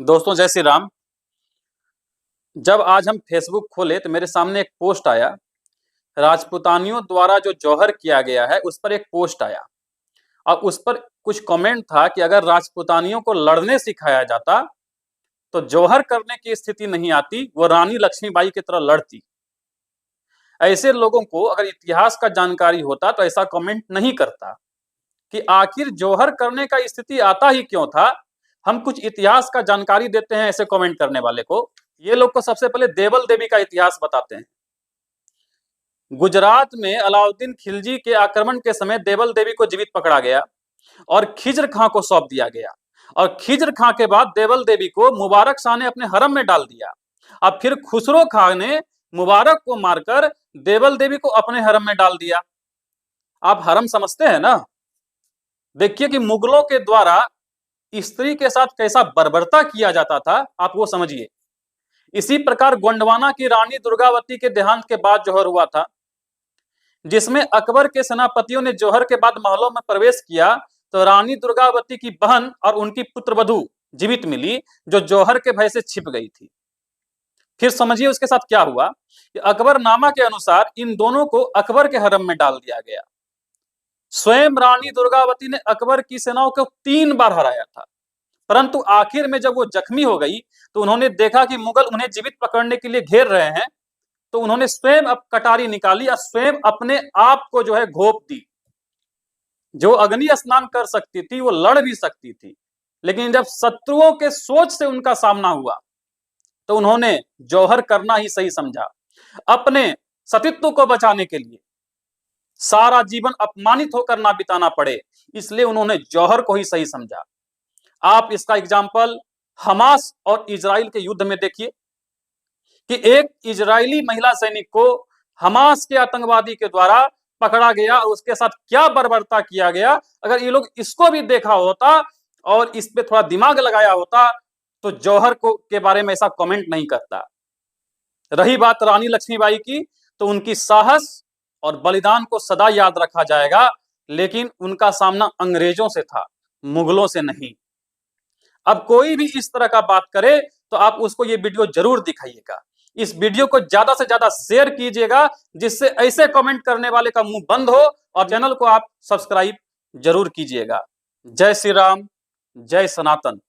दोस्तों जय श्री राम। जब आज हम फेसबुक खोले तो मेरे सामने एक पोस्ट आया। राजपूतानियों द्वारा जो जौहर किया गया है उस पर एक पोस्ट आया और उस पर कुछ कमेंट था कि अगर राजपूतानियों को लड़ने सिखाया जाता तो जौहर करने की स्थिति नहीं आती, वो रानी लक्ष्मीबाई की तरह लड़ती। ऐसे लोगों को अगर इतिहास का जानकारी होता तो ऐसा कमेंट नहीं करता कि आखिर जौहर करने का स्थिति आता ही क्यों था। हम कुछ इतिहास का जानकारी देते हैं ऐसे कमेंट करने वाले को। ये लोग को सबसे पहले देवल देवी का इतिहास बताते हैं। गुजरात में अलाउद्दीन खिलजी के आक्रमण के समय देवल देवी को जीवित पकड़ा गया और खिज्र खां को सौंप दिया गया और खिज्र खां के बाद देवल देवी को मुबारक शाह ने अपने हरम में डाल दिया। अब फिर खुसरो खां ने मुबारक को मारकर देवल देवी को अपने हरम में डाल दिया। आप हरम समझते हैं ना? देखिए कि मुगलों के द्वारा स्त्री के साथ कैसा बर्बरता किया जाता था, आप वो समझिए। इसी प्रकार गोंडवाना की रानी दुर्गावती के देहांत के बाद जौहर हुआ था, जिसमें अकबर के सेनापतियों ने जौहर के बाद महलों में प्रवेश किया तो रानी दुर्गावती की बहन और उनकी पुत्रवधू जीवित मिली, जो जौहर के भय से छिप गई थी। फिर समझिए उसके साथ क्या हुआ कि अकबरनामा के अनुसार इन दोनों को अकबर के हरम में डाल दिया गया। स्वयं रानी दुर्गावती ने अकबर की सेनाओं को 3 बार हराया था, परंतु आखिर में जब वो जख्मी हो गई तो उन्होंने देखा कि मुगल उन्हें जीवित पकड़ने के लिए घेर रहे हैं, तो उन्होंने स्वयं अब कटारी निकाली और स्वयं अपने आप को जो है घोप दी। जो अग्नि स्नान कर सकती थी वो लड़ भी सकती थी, लेकिन जब शत्रुओं के सोच से उनका सामना हुआ तो उन्होंने जौहर करना ही सही समझा। अपने सतीत्व को बचाने के लिए सारा जीवन अपमानित होकर ना बिताना पड़े, इसलिए उन्होंने जौहर को ही सही समझा। आप इसका एग्जाम्पल हमास और इजराइल के युद्ध में देखिए कि एक इजरायली महिला सैनिक को हमास के आतंकवादी के द्वारा पकड़ा गया और उसके साथ क्या बर्बरता किया गया। अगर ये लोग इसको भी देखा होता और इस पे थोड़ा दिमाग लगाया होता तो जौहर को के बारे में ऐसा कमेंट नहीं करता। रही बात रानी लक्ष्मीबाई की, तो उनकी साहस और बलिदान को सदा याद रखा जाएगा, लेकिन उनका सामना अंग्रेजों से था, मुगलों से नहीं। अब कोई भी इस तरह का बात करे तो आप उसको ये वीडियो जरूर दिखाइएगा। इस वीडियो को ज्यादा से ज्यादा शेयर कीजिएगा, जिससे ऐसे कमेंट करने वाले का मुंह बंद हो, और चैनल को आप सब्सक्राइब जरूर कीजिएगा। जय श्री राम, जय सनातन।